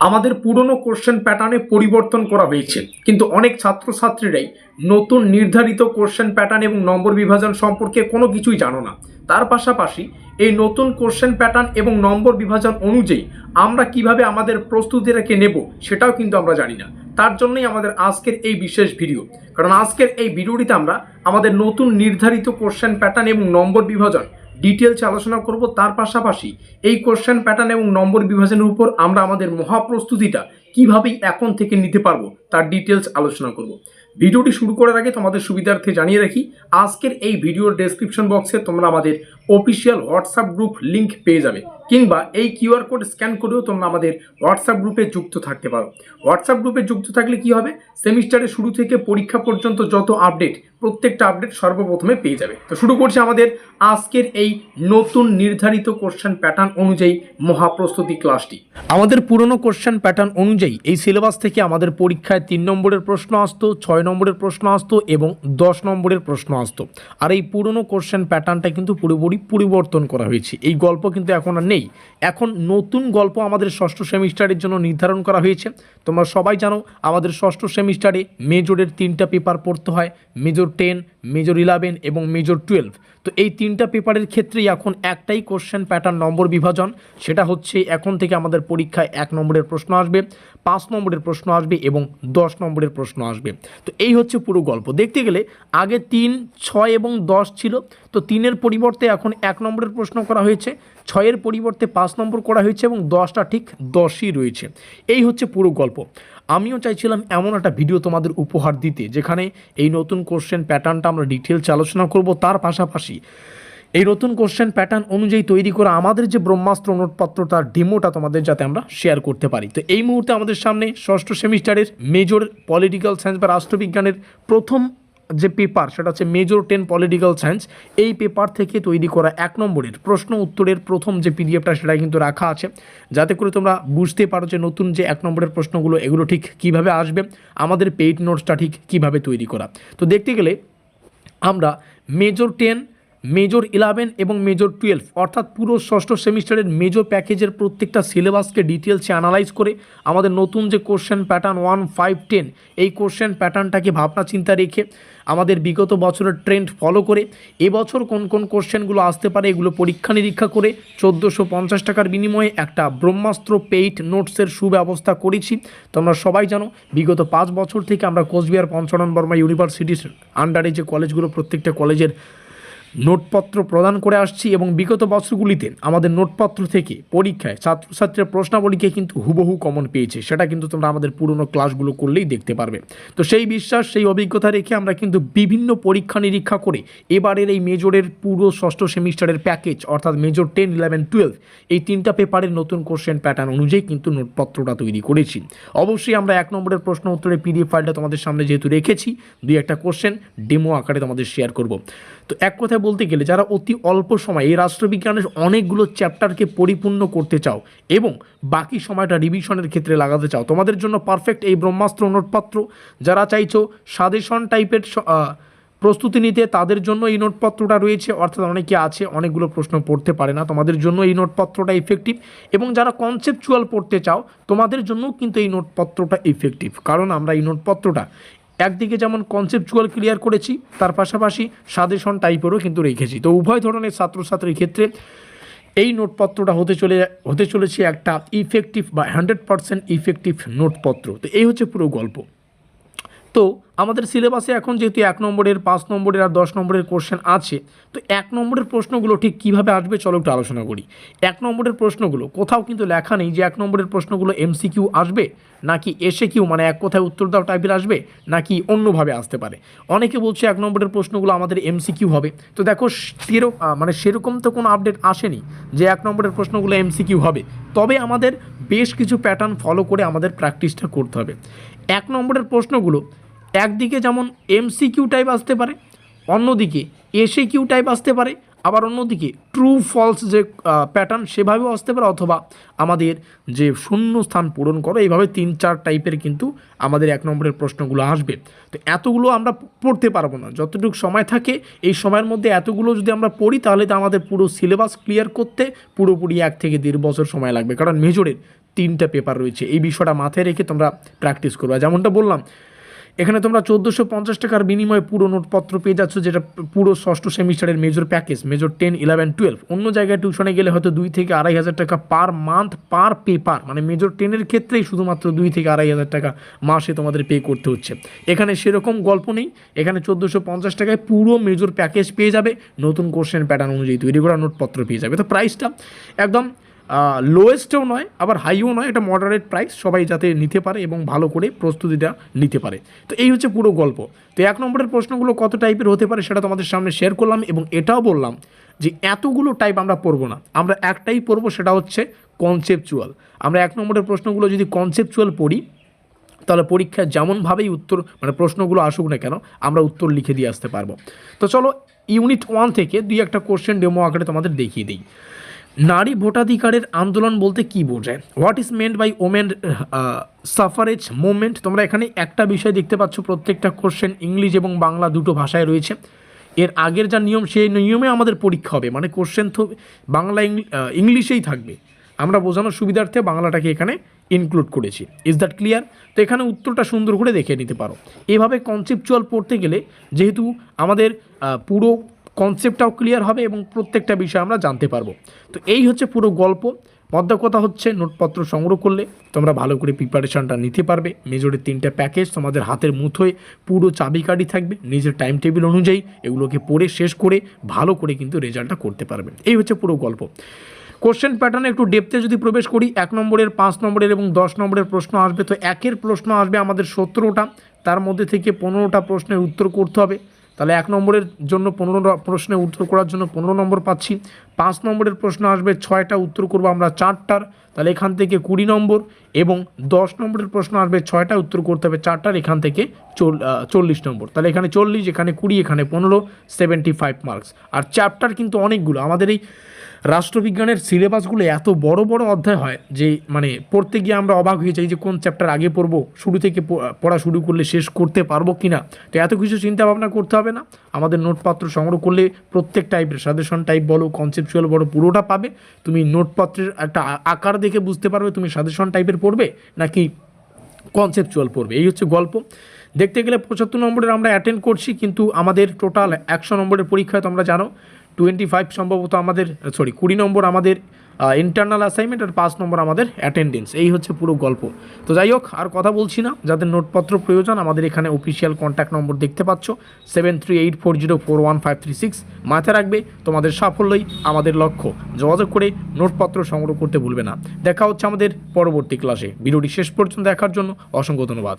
আমাদের পুরনো কোশ্চেন প্যাটার্নে পরিবর্তন করা হয়েছে, কিন্তু অনেক ছাত্রছাত্রীরাই নতুন নির্ধারিত কোশ্চেন প্যাটার্ন এবং নম্বর বিভাজন সম্পর্কে কোনো কিছুই জানো না। তার পাশাপাশি এই নতুন কোশ্চেন প্যাটার্ন এবং নম্বর বিভাজন অনুযায়ী আমরা কিভাবে আমাদের প্রস্তুতিটাকে নেব সেটাও কিন্তু আমরা জানি না। তার জন্যই আমাদের আজকের এই বিশেষ ভিডিও, কারণ আজকের এই ভিডিওটিতে আমরা আমাদের নতুন নির্ধারিত কোশ্চেন প্যাটার্ন এবং নম্বর বিভাজন ডিটেলস আলোচনা করব। তার পাশাপাশি এই কোশ্চেন প্যাটার্ন এবং নম্বর বিভাজনের উপর আমরা আমাদের মহাপ্রস্তুতিটা কিভাবে এখন থেকে নিতে পারবো তার ডিটেলস আলোচনা করব। ভিডিওটি শুরু করার আগে তোমাদের সুবিধার্থে জানিয়ে রাখি, আজকের এই ভিডিওর ডেসক্রিপশন বক্সে তোমরা আমাদের অফিসিয়াল হোয়াটসঅ্যাপ গ্রুপ লিঙ্ক পেয়ে যাবে, কিংবা এই কিউআর কোড স্ক্যান করেও তোমরা আমাদের হোয়াটসঅ্যাপ গ্রুপে যুক্ত থাকতে পারো। হোয়াটসঅ্যাপ গ্রুপে যুক্ত থাকলে কি হবে, সেমিস্টারের শুরু থেকে পরীক্ষা পর্যন্ত যত আপডেট, প্রত্যেকটা আপডেট সর্বপ্রথমে পেয়ে যাবে। তো শুরু করছি আমাদের আজকের এই নতুন নির্ধারিত কোশ্চেন প্যাটার্ন অনুযায়ী মহাপ্রস্তুতি ক্লাসটি। আমাদের পুরনো কোশ্চেন প্যাটার্ন অনুযায়ী এই সিলেবাস থেকে আমাদের পরীক্ষায় 3 নম্বরের প্রশ্ন আসতো, 6 নম্বরের প্রশ্ন আসতো এবং 10 নম্বরের প্রশ্ন আসতো। আর এই পুরনো কোশ্চেন প্যাটার্নটা কিন্তু পুরোপুরি পরিবর্তন করা হয়েছে। এই গল্প কিন্তু এখন আর নেই। এখন নতুন গল্প আমাদের ষষ্ঠ সেমিস্টারের জন্য নির্ধারণ করা হয়েছে। তোমরা সবাই জানো আমাদের ষষ্ঠ সেমিস্টারে মেজরের 3টা পেপার পড়তে হয়, মেজর 10, মেজর 11 এবং মেজর 12। তো এই 3টা পেপারের ক্ষেত্রেই এখন একটাই কোশ্চেন প্যাটার্ন নম্বর বিভাজন, সেটা হচ্ছে এখন থেকে আমাদের পরীক্ষায় 1 নম্বরের প্রশ্ন আসবে, 5 নম্বরের প্রশ্ন আসবে এবং 10 নম্বরের প্রশ্ন আসবে। তো এই হচ্ছে পুরো গল্প। দেখতে গেলে আগে 3, 6 এবং 10 ছিল, তো 3-এর পরিবর্তে এখন 1 নম্বরের প্রশ্ন করা হয়েছে, 6-এর পরিবর্তে 5 নম্বর করা হয়েছে এবং 10টা ঠিক 10ই রয়েছে। এই হচ্ছে পুরো গল্প। আমিও চাইছিলাম এমন একটা ভিডিও তোমাদের উপহার দিতে যেখানে এই নতুন কোশ্চেন প্যাটার্নটা আমরা ডিটেলস আলোচনা করব, তার পাশাপাশি এই নতুন কোশ্চেন প্যাটার্ন অনুযায়ী তৈরি করা আমাদের যে ব্রহ্মাস্ত্র নোটপত্র তার ডেমোটা তোমাদের যাতে আমরা শেয়ার করতে পারি। তো এই মুহূর্তে আমাদের সামনে ষষ্ঠ সেমিস্টারের মেজর পলিটিক্যাল সায়েন্স বা রাষ্ট্রবিজ্ঞানের প্রথম যে পেপার, সেটা হচ্ছে মেজর 10 পলিটিক্যাল সায়েন্স। এই পেপার থেকে তৈরি করা 1 নম্বরের প্রশ্ন উত্তরের প্রথম যে পিডিএফটা সেটা কিন্তু রাখা আছে, যাতে করে তোমরা বুঝতে পারো যে নতুন যে 1 নম্বরের প্রশ্নগুলো এগুলো ঠিক কিভাবে আসবে, আমাদের পেইড নোটসটা ঠিক কিভাবে তৈরি করা। তো দেখতে গেলে আমরা মেজর 10, মেজর 11 এবং মেজর 12 অর্থাৎ পুরো ষষ্ঠ সেমিস্টারের মেজর প্যাকেজের প্রত্যেকটা সিলেবাসকে ডিটেলসে অ্যানালাইজ করে আমাদের নতুন যে কোশ্চেন প্যাটার্ন 1, 5, 10 এই কোশ্চেন প্যাটার্নটাকে ভাবনা চিন্তা রেখে আমাদের বিগত বছরের ট্রেন্ড ফলো করে এবছর কোন কোন কোশ্চেনগুলো আসতে পারে এগুলো পরীক্ষা নিরীক্ষা করে 1450 টাকার বিনিময়ে একটা ব্রহ্মাস্ত্র পেইড নোটসের সুব্যবস্থা করেছি। তোমরা সবাই জানো বিগত 5 বছর থেকে আমরা কোচবিহার পঞ্চানন বর্মা ইউনিভার্সিটির আন্ডারে যে কলেজগুলো, প্রত্যেকটা কলেজের নোটপত্র প্রদান করে আসছি এবং বিগত বছরগুলিতে আমাদের নোটপত্র থেকে পরীক্ষায় ছাত্রছাত্রীর প্রশ্নাবলীকে কিন্তু হুবহু কমন পেয়েছে। সেটা কিন্তু তোমরা আমাদের পুরনো ক্লাসগুলো করলেই দেখতে পারবে। তো সেই বিশ্বাস, সেই অভিজ্ঞতা রেখে আমরা কিন্তু বিভিন্ন পরীক্ষা নিরীক্ষা করে এবারের এই মেজরের পুরো ষষ্ঠ সেমিস্টারের প্যাকেজ অর্থাৎ মেজর 10, 11, 12 এই 3টা পেপারের নতুন কোশ্চেন প্যাটার্ন অনুযায়ী কিন্তু নোটপত্রটা তৈরি করেছি। অবশ্যই আমরা 1 নম্বরের প্রশ্ন উত্তরের পিডিএফ ফাইলটা তোমাদের সামনে যেহেতু রেখেছি, 2-1টা কোশ্চেন ডেমো আকারে তোমাদের শেয়ার করব। তো এক কথায় বলতে গেলে যারা অতি অল্প সময়ে এই রাষ্ট্রবিজ্ঞানের অনেকগুলো চ্যাপ্টারকে পরিপূর্ণ করতে চাও এবং বাকি সময়টা রিভিশনের ক্ষেত্রে লাগাতে চাও, তোমাদের জন্য পারফেক্ট এই ব্রহ্মাস্ত্র নোটপত্র। যারা চাইছো সাজেশন টাইপের প্রস্তুতি নিতে তাদের জন্য এই নোটপত্রটা রয়েছে, অর্থাৎ অনেকে আছে অনেকগুলো প্রশ্ন পড়তে পারে না, তোমাদের জন্য এই নোটপত্রটা ইফেক্টিভ। এবং যারা কনসেপচুয়াল পড়তে চাও তোমাদের জন্যও কিন্তু এই নোটপত্রটা ইফেক্টিভ, কারণ আমরা এই নোটপত্রটা একদিকে যেমন কনসেপচুয়াল ক্লিয়ার করেছি, তার পাশাপাশি সাজেশন টাইপেরও কিন্তু রেখেছি। তো উভয় ধরনের ছাত্রছাত্রীর ক্ষেত্রে এই নোটপত্রটা হতে চলেছে একটা ইফেক্টিভ বা 100% ইফেক্টিভ নোটপত্র। তো এই হচ্ছে পুরো গল্প। তো আমাদের সিলেবাসে এখন যেহেতু 1 নম্বরের, 5 নম্বরের আর 10 নম্বরের কোশ্চেন আছে, তো 1 নম্বরের প্রশ্নগুলো ঠিক কীভাবে আসবে চলো একটু আলোচনা করি। 1 নম্বরের প্রশ্নগুলো কোথাও কিন্তু লেখা নেই যে 1 নম্বরের প্রশ্নগুলো এমসিকিউ আসবে নাকি এসএকিউ মানে এক কথায় উত্তর দাও টাইপের আসবে নাকি অন্যভাবে আসতে পারে। অনেকে বলছে 1 নম্বরের প্রশ্নগুলো আমাদের এমসিকিউ হবে। তো দেখো সেরকম তো কোনো আপডেট আসেনি যে 1 নম্বরের প্রশ্নগুলো এমসিকিউ হবে, তবে আমাদের বেশ কিছু প্যাটার্ন ফলো করে আমাদের প্র্যাকটিসটা করতে হবে। 1 নম্বরের প্রশ্নগুলো একদিকে যেমন এমসিকিউ টাইপ আসতে পারে, অন্যদিকে এসএকিউ টাইপ আসতে পারে, আবার অন্যদিকে ট্রু ফলস যে প্যাটার্ন সেভাবেও আসতে পারে, অথবা আমাদের যে শূন্য স্থান পূরণ করো, এইভাবে 3-4 টাইপের কিন্তু আমাদের 1 নম্বরের প্রশ্নগুলো আসবে। তো এতগুলো আমরা পড়তে পারবো না, যতটুকু সময় থাকে এই সময়ের মধ্যে এতগুলো যদি আমরা পড়ি তাহলে তো আমাদের পুরো সিলেবাস ক্লিয়ার করতে পুরোপুরি 1 থেকে 1.5 বছর সময় লাগবে, কারণ মেজরের 3টা পেপার রয়েছে। এই বিষয়টা মাথায় রেখে তোমরা প্র্যাকটিস করবে। যেমনটা বললাম, এখানে তোমরা 1450 টাকার বিনিময়ে পুরো নোটপত্র পেয়ে যাচ্ছ, যেটা পুরো ষষ্ঠ সেমিস্টারের মেজর প্যাকেজ, মেজর 10, 11, 12। অন্য জায়গায় টিউশনে গেলে হয়তো 2 থেকে 2,500 টাকা পার মান্থ পার পেপার, মানে মেজর 10-এর ক্ষেত্রেই শুধুমাত্র 2 থেকে 2,500 টাকা মাসে তোমাদের পে করতে হচ্ছে। এখানে সেরকম গল্প নেই, এখানে 1450 টাকায় পুরো মেজর প্যাকেজ পেয়ে যাবে, নতুন কোশ্চেন প্যাটার্ন অনুযায়ী তৈরি করা নোটপত্র পেয়ে যাবে। তো প্রাইসটা একদম লোয়েস্টও নয় আবার হাইও নয়, এটা মডারেট প্রাইস, সবাই যাতে নিতে পারে এবং ভালো করে প্রস্তুতিটা নিতে পারে। তো এই হচ্ছে পুরো গল্প। তো 1 নম্বরের প্রশ্নগুলো কত টাইপের হতে পারে সেটা তোমাদের সামনে শেয়ার করলাম, এবং এটাও বললাম যে এতগুলো টাইপ আমরা পড়বো না, আমরা একটাই পড়বো, সেটা হচ্ছে কনসেপচুয়াল। আমরা 1 নম্বরের প্রশ্নগুলো যদি কনসেপচুয়াল পড়ি, তাহলে পরীক্ষায় যেমনভাবেই উত্তর মানে প্রশ্নগুলো আসুক না কেন, আমরা উত্তর লিখে দিয়ে আসতে পারবো। তো চলো ইউনিট 1 থেকে 2-1টা কোশ্চেন ডেমো আকারে তোমাদের দেখিয়ে দিই। নারী ভোটাধিকারের আন্দোলন বলতে কি বোঝায়? What is meant by women suffrage movement? তোমরা এখানে একটা বিষয় দেখতে পাচ্ছ, প্রত্যেকটা কোশ্চেন ইংলিশ এবং বাংলা দুটো ভাষায় রয়েছে। এর আগের যা নিয়ম, সেই নিয়মে আমাদের পরীক্ষা হবে, মানে কোশ্চেন তো বাংলা ইংলিশেই থাকবে। আমরা বোঝানোর সুবিধার্থে বাংলাটাকে এখানে ইনক্লুড করেছি। Is that clear? তো এখানে উত্তরটা সুন্দর করে দেখে নিতে পারো। এভাবে কনসেপচুয়াল পড়তে গেলে যেহেতু আমাদের পুরো কনসেপ্টটাও ক্লিয়ার হবে এবং প্রত্যেকটা বিষয় আমরা জানতে পারবো। তো এই হচ্ছে পুরো গল্প। মধ্য কথা হচ্ছে, নোটপত্র সংগ্রহ করলে তোমরা ভালো করে প্রিপারেশানটা নিতে পারবে। মেজরের 3টা প্যাকেজ তোমাদের হাতের মুঠোয় পুরো চাবিকাঠি থাকবে, নিজের টাইম টেবিল অনুযায়ী এগুলোকে পড়ে শেষ করে ভালো করে কিন্তু রেজাল্টটা করতে পারবে। এই হচ্ছে পুরো গল্প। কোশ্চেন প্যাটার্নে একটু ডেপথে যদি প্রবেশ করি, 1 নম্বরের, 5 নম্বরের এবং 10 নম্বরের প্রশ্ন আসবে। তো 1-এর প্রশ্ন আসবে আমাদের 17টা, তার মধ্যে থেকে 15টা প্রশ্নের উত্তর করতে হবে। তাহলে 1 নম্বরের জন্য 15 প্রশ্নের উত্তর করার জন্য 15 নম্বর পাচ্ছি। 5 নম্বরের প্রশ্ন আসবে 6টা, উত্তর করবো আমরা 4টার, তাহলে এখান থেকে 20 নম্বর। এবং 10 নম্বরের প্রশ্ন আসবে 6টা, উত্তর করতে হবে 4টার, এখান থেকে 40 নম্বর। তাহলে এখানে 40, এখানে 20, এখানে 15, 75 মার্কস। আর চ্যাপ্টার কিন্তু অনেকগুলো। আমাদের এই রাষ্ট্রবিজ্ঞানের সিলেবাসগুলো এত বড় বড় অধ্যায় হয় যে মানে পড়তে গিয়ে আমরা অবাক হয়ে যাই যে কোন চ্যাপ্টার আগে পড়বো, শুরু থেকে পড়া শুরু করলে শেষ করতে পারবো কি না। তো এত কিছু চিন্তা ভাবনা করতে হবে না, আমাদের নোটপত্র সংগ্রহ করলে প্রত্যেক টাইপের সাজেশন টাইপ বলো, কনসেপচুয়াল বলো, পুরোটা পাবে। তুমি নোটপত্রের একটা আকার দেখে বুঝতে পারবে তুমি সাজেশন টাইপের পড়বে নাকি কনসেপচুয়াল পড়বে। এই হচ্ছে গল্প। দেখতে গেলে 75 নম্বরের আমরা অ্যাটেন্ড করছি, কিন্তু আমাদের টোটাল 100 নম্বরের পরীক্ষায় তোমরা জানো 25 সম্ভবত আমাদের 20 নম্বর আমাদের ইন্টারনাল অ্যাসাইনমেন্ট, আর 5 নম্বর আমাদের অ্যাটেন্ডেন্স। এই হচ্ছে পুরো গল্প। তো যাই হোক, আর কথা বলছি না, যাদের নোটপত্র প্রয়োজন আমাদের এখানে অফিসিয়াল কন্ট্যাক্ট নম্বর দেখতে পাচ্ছ, 7384041536। মাথায় রাখবে, তোমাদের সাফল্যই আমাদের লক্ষ্য। যোগাযোগ করে নোটপত্র সংগ্রহ করতে ভুলবে না। দেখা হচ্ছে আমাদের পরবর্তী ক্লাসে। ভিডিওটি শেষ পর্যন্ত দেখার জন্য অসংখ্য ধন্যবাদ।